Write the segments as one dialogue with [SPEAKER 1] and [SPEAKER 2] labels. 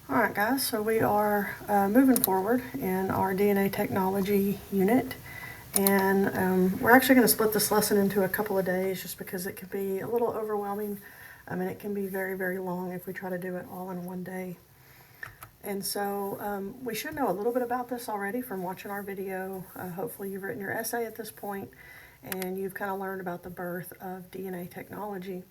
[SPEAKER 1] All right, guys, so we are moving forward in our DNA technology unit, and we're actually going to split this lesson into a couple of days just because it can be a little overwhelming. And it can be very, very long if we try to do it all in one day. And so we should know a little bit about this already from watching our video. Hopefully you've written your essay at this point and you've kind of learned about the birth of DNA technology.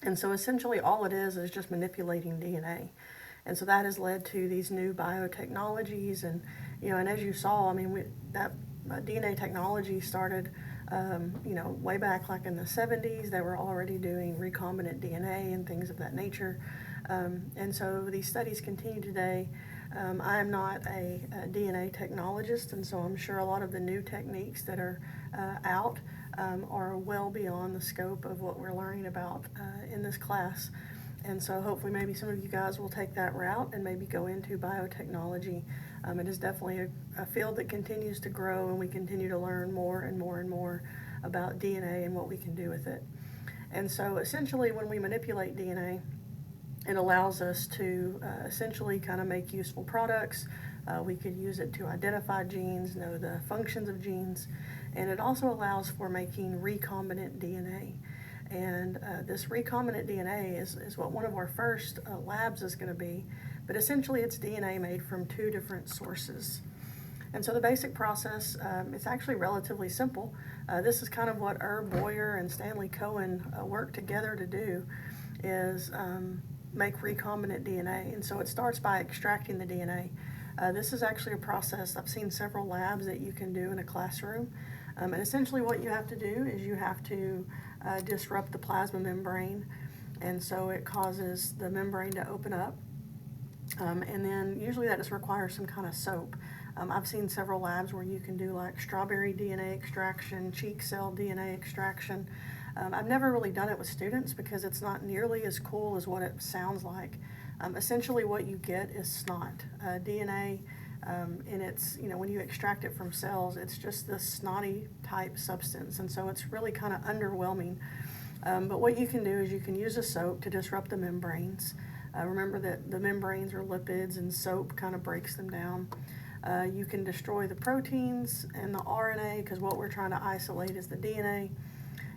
[SPEAKER 1] And so essentially all it is just manipulating DNA. And so that has led to these new biotechnologies. And, and as you saw, that DNA technology started, way back like in the 70s. They were already doing recombinant DNA and things of that nature. And so these studies continue today. I am not a DNA technologist, and so I'm sure a lot of the new techniques that are out are well beyond the scope of what we're learning about in this class. And so hopefully maybe some of you guys will take that route and maybe go into biotechnology. It is definitely a field that continues to grow, and we continue to learn more and more and more about DNA and what we can do with it. And so essentially when we manipulate DNA, it allows us to essentially kind of make useful products. We could use it to identify genes, know the functions of genes, and it also allows for making recombinant DNA. And this recombinant DNA is what one of our first labs is going to be, but essentially it's DNA made from two different sources. And so the basic process, it's actually relatively simple. This is kind of what Herb Boyer and Stanley Cohen worked together to do, is make recombinant DNA. And so it starts by extracting the DNA. This is actually a process I've seen several labs that you can do in a classroom. And essentially what you have to do is you have to disrupt the plasma membrane, and so it causes the membrane to open up. And then usually that just requires some kind of soap. I've seen several labs where you can do like strawberry DNA extraction, cheek cell DNA extraction. I've never really done it with students because it's not nearly as cool as what it sounds like. Essentially what you get is snot. DNA, and it's, when you extract it from cells, it's just this snotty type substance. And so it's really kind of underwhelming. But what you can do is you can use a soap to disrupt the membranes. Remember that the membranes are lipids and soap kind of breaks them down. You can destroy the proteins and the RNA because what we're trying to isolate is the DNA.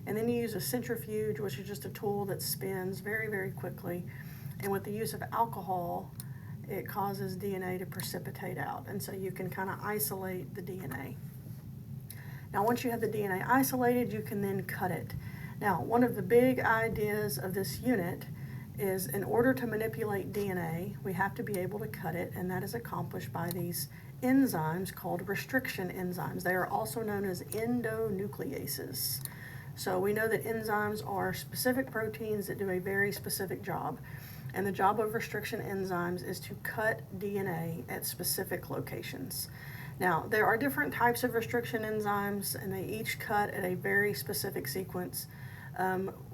[SPEAKER 1] And then you use a centrifuge, which is just a tool that spins very, very quickly. And with the use of alcohol, it causes DNA to precipitate out. And so you can kind of isolate the DNA. Now, once you have the DNA isolated, you can then cut it. Now, one of the big ideas of this unit is in order to manipulate DNA, we have to be able to cut it, and that is accomplished by these enzymes called restriction enzymes. They are also known as endonucleases. So we know that enzymes are specific proteins that do a very specific job. And the job of restriction enzymes is to cut DNA at specific locations. Now, there are different types of restriction enzymes, and they each cut at a very specific sequence.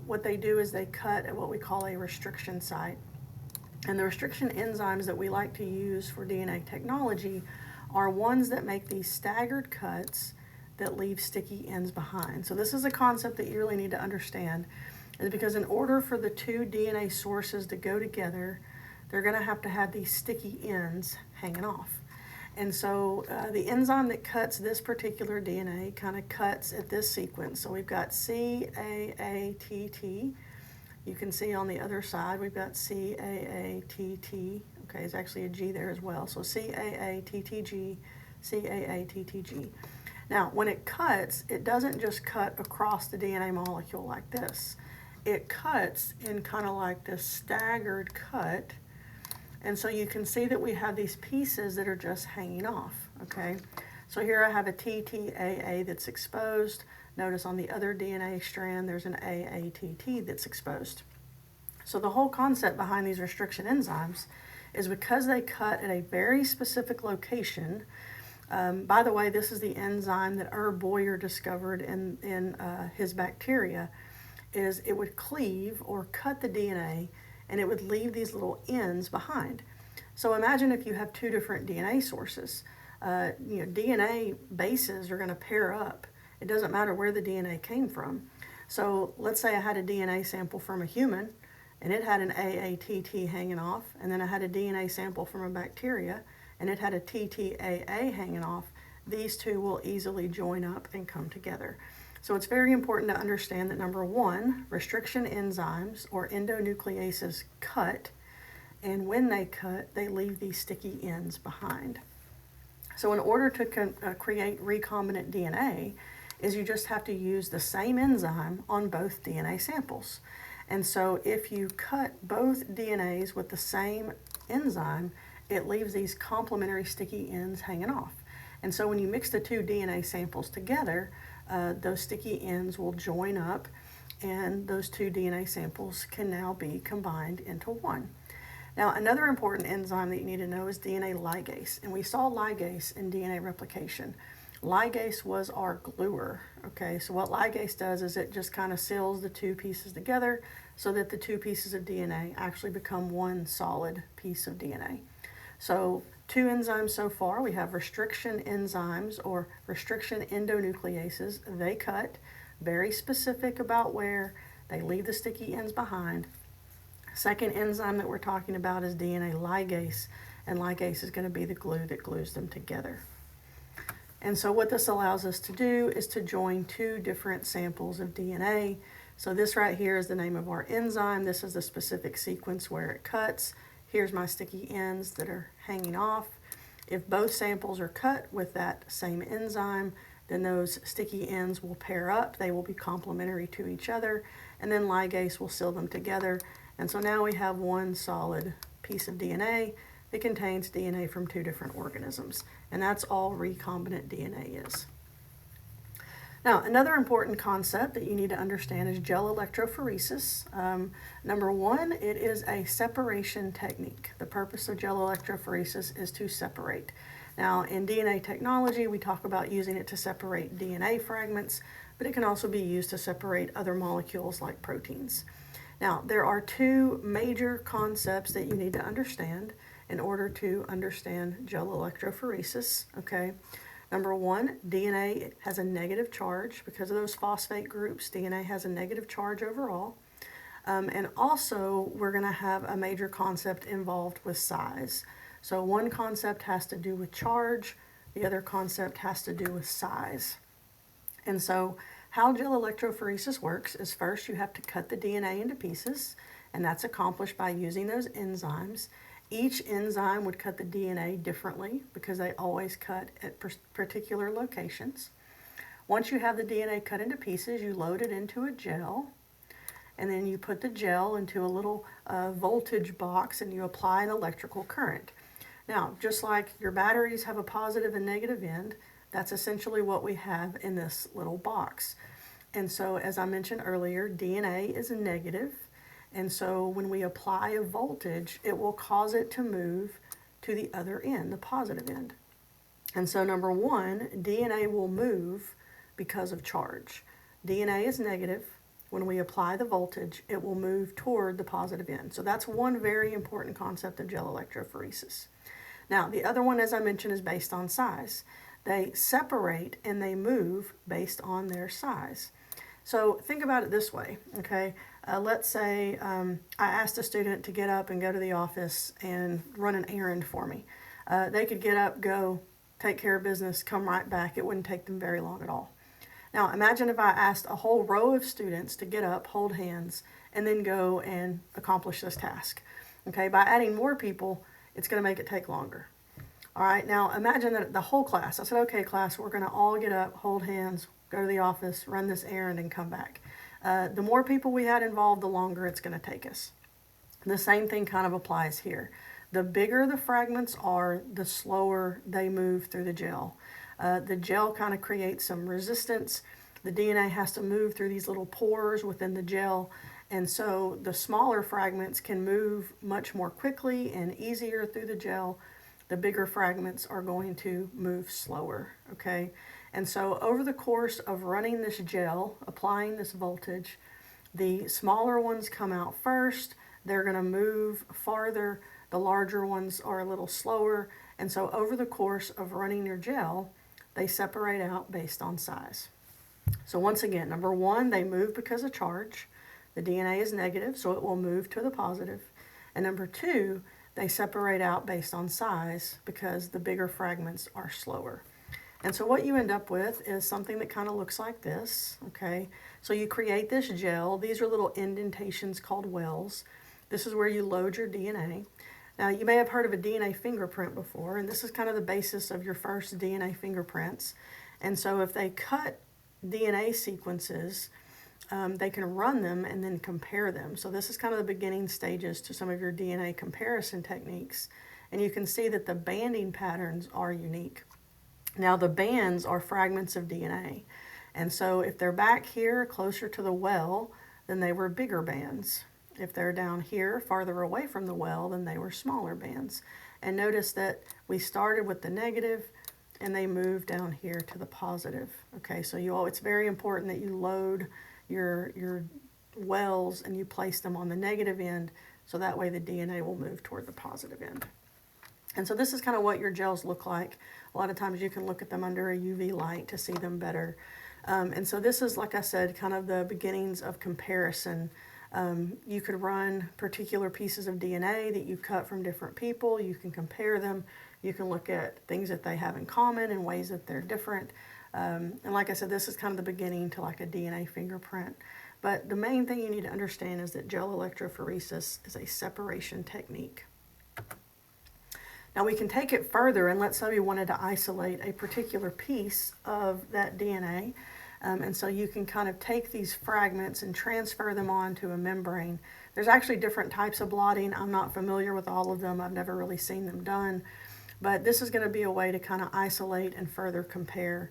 [SPEAKER 1] What they do is they cut at what we call a restriction site. And the restriction enzymes that we like to use for DNA technology are ones that make these staggered cuts that leave sticky ends behind. So this is a concept that you really need to understand, is because in order for the two DNA sources to go together, they're going to have these sticky ends hanging off. And so the enzyme that cuts this particular DNA kind of cuts at this sequence. So we've got CAATT. You can see on the other side we've got CAATT. Okay, there's actually a G there as well. So CAATTG, CAATTG. Now, when it cuts, it doesn't just cut across the DNA molecule like this. It cuts in kind of like this staggered cut. And so you can see that we have these pieces that are just hanging off, okay? So here I have a TTAA that's exposed. Notice on the other DNA strand, there's an AATT that's exposed. So the whole concept behind these restriction enzymes is because they cut at a very specific location. By the way, this is the enzyme that Herb Boyer discovered in his bacteria, is it would cleave or cut the DNA and it would leave these little ends behind. So imagine if you have two different DNA sources. DNA bases are going to pair up. It doesn't matter where the DNA came from. So let's say I had a DNA sample from a human and it had an AATT hanging off, and then I had a DNA sample from a bacteria, and it had a TTAA hanging off, these two will easily join up and come together. So it's very important to understand that number one, restriction enzymes or endonucleases cut, and when they cut, they leave these sticky ends behind. So in order to create recombinant DNA, is you just have to use the same enzyme on both DNA samples. And so if you cut both DNAs with the same enzyme, it leaves these complementary sticky ends hanging off. And so when you mix the two DNA samples together, those sticky ends will join up, and those two DNA samples can now be combined into one. Now, another important enzyme that you need to know is DNA ligase, and we saw ligase in DNA replication. Ligase was our gluer, okay? So what ligase does is it just kind of seals the two pieces together so that the two pieces of DNA actually become one solid piece of DNA. So two enzymes so far. We have restriction enzymes or restriction endonucleases. They cut, very specific about where, they leave the sticky ends behind. Second enzyme that we're talking about is DNA ligase, and ligase is going to be the glue that glues them together. And so what this allows us to do is to join two different samples of DNA. So this right here is the name of our enzyme. This is the specific sequence where it cuts. Here's my sticky ends that are hanging off. If both samples are cut with that same enzyme, then those sticky ends will pair up. They will be complementary to each other, and then ligase will seal them together. And so now we have one solid piece of DNA that contains DNA from two different organisms. And that's all recombinant DNA is. Now, another important concept that you need to understand is gel electrophoresis. Number one, it is a separation technique. The purpose of gel electrophoresis is to separate. Now, in DNA technology, we talk about using it to separate DNA fragments, but it can also be used to separate other molecules like proteins. Now, there are two major concepts that you need to understand in order to understand gel electrophoresis, okay? Number one, DNA has a negative charge. Because of those phosphate groups, DNA has a negative charge overall. And also, we're going to have a major concept involved with size. So one concept has to do with charge, the other concept has to do with size. And so how gel electrophoresis works is first you have to cut the DNA into pieces, and that's accomplished by using those enzymes. Each enzyme would cut the DNA differently because they always cut at particular locations. Once you have the DNA cut into pieces, you load it into a gel, and then you put the gel into a little voltage box and you apply an electrical current. Now, just like your batteries have a positive and negative end, that's essentially what we have in this little box. And so, as I mentioned earlier, DNA is a negative. And so when we apply a voltage, it will cause it to move to the other end, the positive end. And so number one, DNA will move because of charge. DNA is negative. When we apply the voltage, it will move toward the positive end. So that's one very important concept of gel electrophoresis. Now, the other one, as I mentioned, is based on size. They separate and they move based on their size. So think about it this way, okay? Let's say I asked a student to get up and go to the office and run an errand for me. They could get up, go, take care of business, come right back. It wouldn't take them very long at all. Now imagine if I asked a whole row of students to get up, hold hands, and then go and accomplish this task. Okay, by adding more people, it's going to make it take longer. All right, now imagine that the whole class, I said, okay class, we're going to all get up, hold hands, go to the office, run this errand, and come back. The more people we had involved, the longer it's going to take us. The same thing kind of applies here. The bigger the fragments are, the slower they move through the gel. The gel kind of creates some resistance. The DNA has to move through these little pores within the gel, and so the smaller fragments can move much more quickly and easier through the gel. The bigger fragments are going to move slower, okay? And so over the course of running this gel, applying this voltage, the smaller ones come out first. They're going to move farther. The larger ones are a little slower. And so over the course of running your gel, they separate out based on size. So once again, number one, they move because of charge. The DNA is negative, so it will move to the positive. And number two, they separate out based on size because the bigger fragments are slower. And so what you end up with is something that kind of looks like this, okay? So you create this gel. These are little indentations called wells. This is where you load your DNA. Now, you may have heard of a DNA fingerprint before, and this is kind of the basis of your first DNA fingerprints. And so if they cut DNA sequences, they can run them and then compare them. So this is kind of the beginning stages to some of your DNA comparison techniques. And you can see that the banding patterns are unique. Now the bands are fragments of DNA. And so if they're back here closer to the well, then they were bigger bands. If they're down here farther away from the well, then they were smaller bands. And notice that we started with the negative and they moved down here to the positive. Okay, so it's very important that you load your wells and you place them on the negative end so that way the DNA will move toward the positive end. And so this is kind of what your gels look like. A lot of times you can look at them under a UV light to see them better. And so this is, like I said, kind of the beginnings of comparison. You could run particular pieces of DNA that you cut from different people. You can compare them. You can look at things that they have in common and ways that they're different. And like I said, this is kind of the beginning to like a DNA fingerprint. But the main thing you need to understand is that gel electrophoresis is a separation technique. Now we can take it further, and let's say we wanted to isolate a particular piece of that DNA. And so you can kind of take these fragments and transfer them onto a membrane. There's actually different types of blotting. I'm not familiar with all of them. I've never really seen them done. But this is going to be a way to kind of isolate and further compare.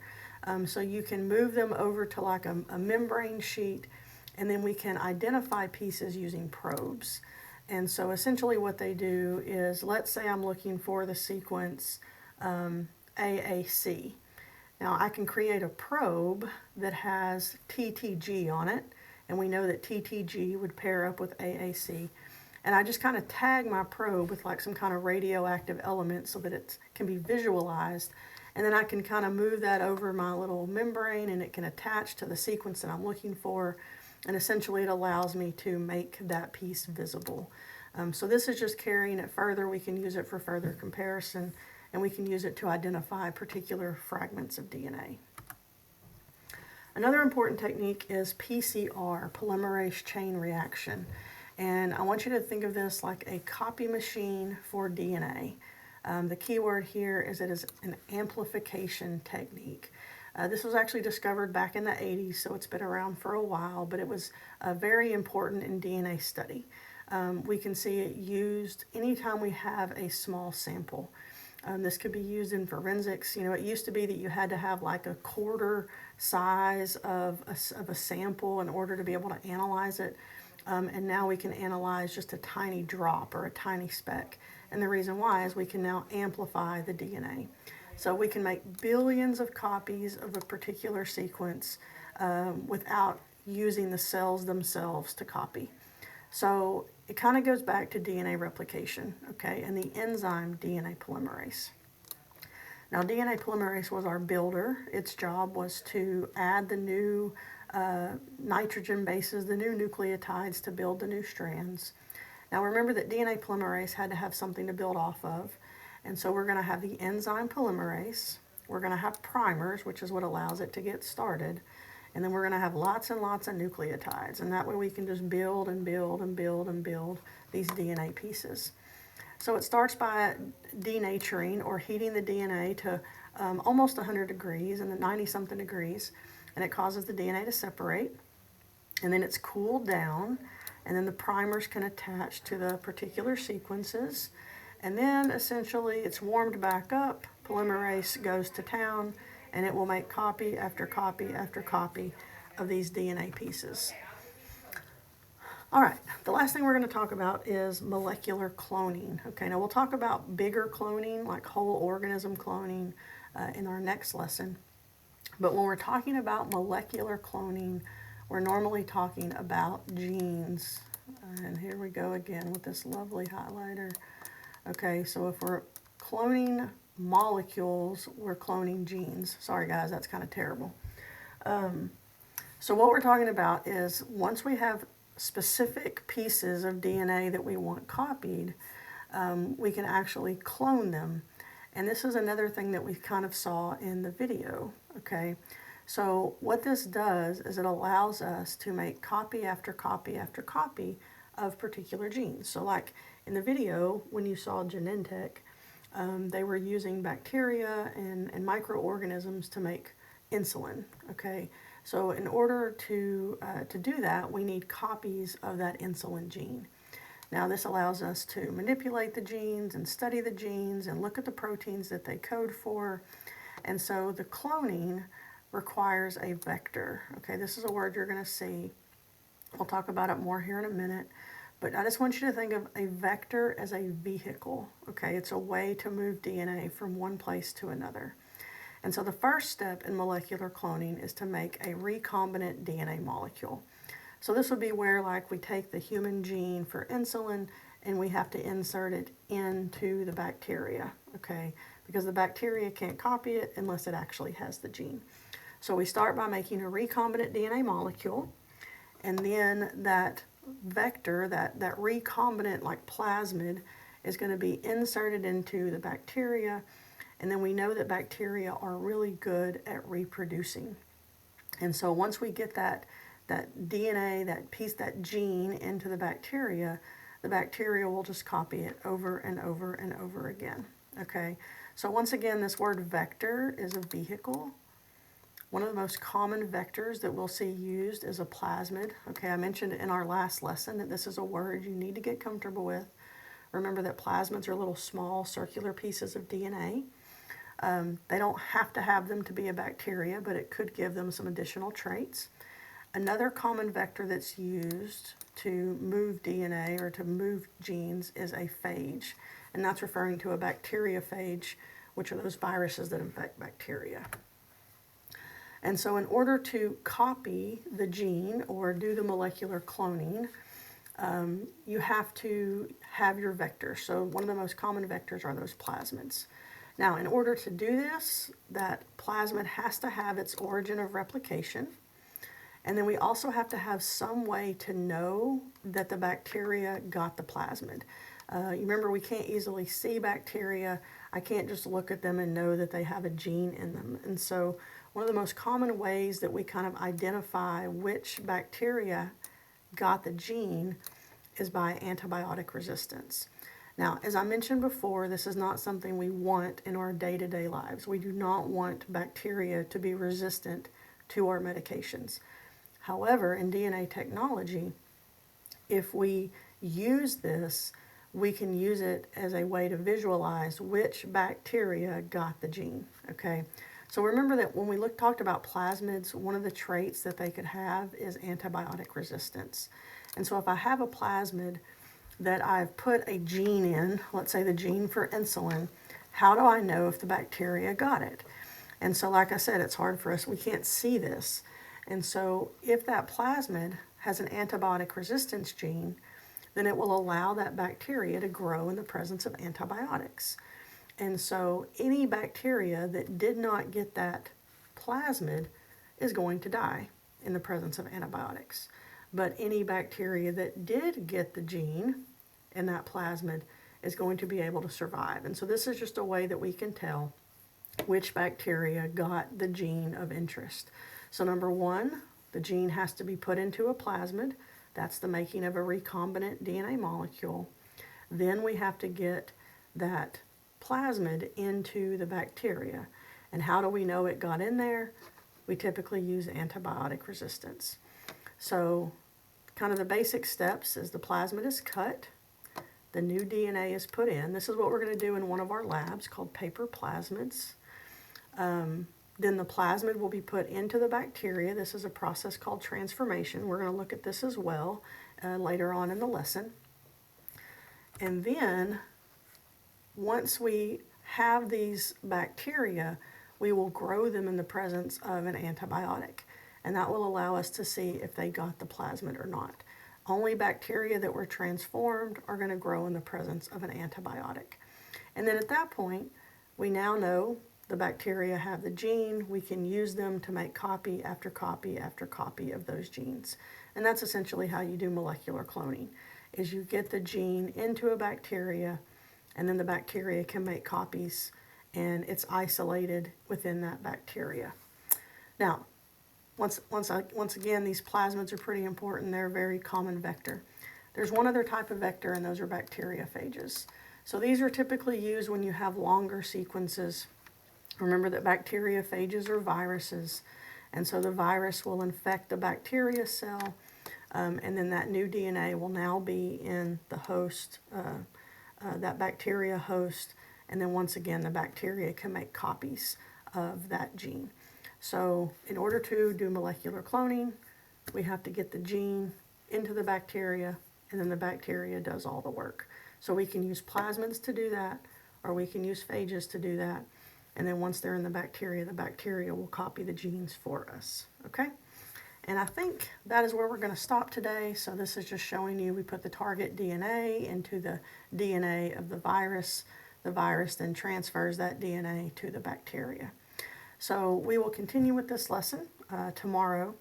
[SPEAKER 1] So you can move them over to like a membrane sheet, and then we can identify pieces using probes. And so essentially what they do is, let's say I'm looking for the sequence AAC. Now I can create a probe that has TTG on it, and we know that TTG would pair up with AAC. And I just kind of tag my probe with like some kind of radioactive element so that it can be visualized. And then I can kind of move that over my little membrane and it can attach to the sequence that I'm looking for. And essentially it allows me to make that piece visible. So this is just carrying it further. We can use it for further comparison, and we can use it to identify particular fragments of DNA. Another important technique is PCR, polymerase chain reaction. And I want you to think of this like a copy machine for DNA. The key word here is it is an amplification technique. This was actually discovered back in the 80s, so it's been around for a while, but it was very important in DNA study. We can see it used anytime we have a small sample. This could be used in forensics. You know, it used to be that you had to have like a quarter size of a sample in order to be able to analyze it. And now we can analyze just a tiny drop or a tiny speck. And the reason why is we can now amplify the DNA. So we can make billions of copies of a particular sequence without using the cells themselves to copy. So it kind of goes back to DNA replication, okay, and the enzyme DNA polymerase. Now DNA polymerase was our builder. Its job was to add the new nitrogen bases, the new nucleotides to build the new strands. Now remember that DNA polymerase had to have something to build off of. And so we're going to have the enzyme polymerase. We're going to have primers, which is what allows it to get started. And then we're going to have lots and lots of nucleotides. And that way we can just build and build and build and build these DNA pieces. So it starts by denaturing or heating the DNA to almost 100 degrees and 90-something degrees. And it causes the DNA to separate. And then it's cooled down. And then the primers can attach to the particular sequences. And then essentially it's warmed back up, polymerase goes to town, and it will make copy after copy after copy of these DNA pieces. All right, the last thing we're going to talk about is molecular cloning. Okay, now we'll talk about bigger cloning, like whole organism cloning, in our next lesson. But when we're talking about molecular cloning, we're normally talking about genes. And here we go again with this lovely highlighter. Okay, so if we're cloning molecules, we're cloning genes. Sorry guys, that's kind of terrible. So what we're talking about is once we have specific pieces of DNA that we want copied, we can actually clone them. And this is another thing that we kind of saw in the video, okay? So what this does is it allows us to make copy after copy after copy of particular genes. So like in the video, when you saw Genentech, they were using bacteria and microorganisms to make insulin, okay? So in order to do that, we need copies of that insulin gene. Now this allows us to manipulate the genes and study the genes and look at the proteins that they code for. And so the cloning requires a vector. Okay, this is a word you're going to see. I'll talk about it more here in a minute. But I just want you to think of a vector as a vehicle. Okay, it's a way to move DNA from one place to another. And so the first step in molecular cloning is to make a recombinant DNA molecule. So this would be where like we take the human gene for insulin and we have to insert it into the bacteria, okay? Because the bacteria can't copy it unless it actually has the gene. So we start by making a recombinant DNA molecule, and then that vector, that recombinant like plasmid, is going to be inserted into the bacteria, and then we know that bacteria are really good at reproducing. And so once we get that DNA, that piece, that gene into the bacteria will just copy it over and over and over again, okay? So once again, this word vector is a vehicle. One of the most common vectors that we'll see used is a plasmid. Okay, I mentioned in our last lesson that this is a word you need to get comfortable with. Remember that plasmids are little small circular pieces of DNA. They don't have to have them to be a bacteria, but it could give them some additional traits. Another common vector that's used to move DNA or to move genes is a phage, and that's referring to a bacteriophage, which are those viruses that infect bacteria. And so in order to copy the gene or do the molecular cloning, you have to have your vector. So one of the most common vectors are those plasmids. Now, in order to do this, that plasmid has to have its origin of replication. And then we also have to have some way to know that the bacteria got the plasmid. You remember, we can't easily see bacteria. I can't just look at them and know that they have a gene in them. And so one of the most common ways that we kind of identify which bacteria got the gene is by antibiotic resistance. Now, as I mentioned before, this is not something we want in our day-to-day lives. We do not want bacteria to be resistant to our medications. However, in DNA technology, if we use this, we can use it as a way to visualize which bacteria got the gene, okay? So remember that when we talked about plasmids, one of the traits that they could have is antibiotic resistance. And so if I have a plasmid that I've put a gene in, let's say the gene for insulin, how do I know if the bacteria got it? And so like I said, it's hard for us, we can't see this. And so if that plasmid has an antibiotic resistance gene, then it will allow that bacteria to grow in the presence of antibiotics. And so any bacteria that did not get that plasmid is going to die in the presence of antibiotics. But any bacteria that did get the gene in that plasmid is going to be able to survive. And so this is just a way that we can tell which bacteria got the gene of interest. So number one, the gene has to be put into a plasmid. That's the making of a recombinant DNA molecule. Then we have to get that plasmid into the bacteria. And how do we know it got in there? We typically use antibiotic resistance. So kind of the basic steps is the plasmid is cut, the new DNA is put in. This is what we're going to do in one of our labs called paper plasmids. Then the plasmid will be put into the bacteria. This is a process called transformation. We're going to look at this as well later on in the lesson. And then once we have these bacteria, we will grow them in the presence of an antibiotic. And that will allow us to see if they got the plasmid or not. Only bacteria that were transformed are going to grow in the presence of an antibiotic. And then at that point, we now know the bacteria have the gene. We can use them to make copy after copy after copy of those genes. And that's essentially how you do molecular cloning, is you get the gene into a bacteria, and then the bacteria can make copies, and it's isolated within that bacteria. Now, once again, these plasmids are pretty important. They're a very common vector. There's one other type of vector, and those are bacteriophages. So these are typically used when you have longer sequences. Remember that bacteriophages are viruses, and so the virus will infect the bacteria cell, and then that new DNA will now be in the host, that bacteria host, and then once again the bacteria can make copies of that gene. So in order to do molecular cloning, we have to get the gene into the bacteria, and then the bacteria does all the work. So we can use plasmids to do that, or we can use phages to do that. And then once they're in the bacteria will copy the genes for us, okay? And I think that is where we're going to stop today. So this is just showing you we put the target DNA into the DNA of the virus. The virus then transfers that DNA to the bacteria. So we will continue with this lesson tomorrow.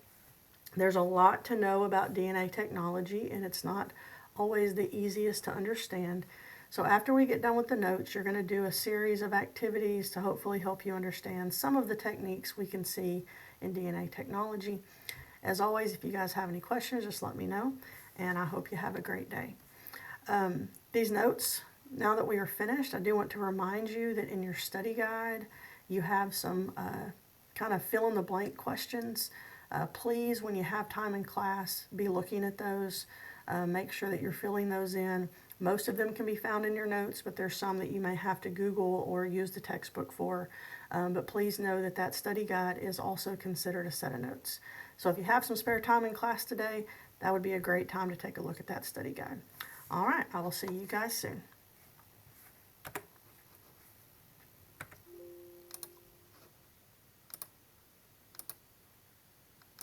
[SPEAKER 1] There's a lot to know about DNA technology, and it's not always the easiest to understand. So after we get done with the notes, you're going to do a series of activities to hopefully help you understand some of the techniques we can see in DNA technology. As always, if you guys have any questions, just let me know, and I hope you have a great day. These notes, now that we are finished, I do want to remind you that in your study guide, you have some kind of fill-in-the-blank questions. Please, when you have time in class, be looking at those. Make sure that you're filling those in. Most of them can be found in your notes, but there's some that you may have to Google or use the textbook for. But please know that that study guide is also considered a set of notes. So if you have some spare time in class today, that would be a great time to take a look at that study guide. All right, I will see you guys soon.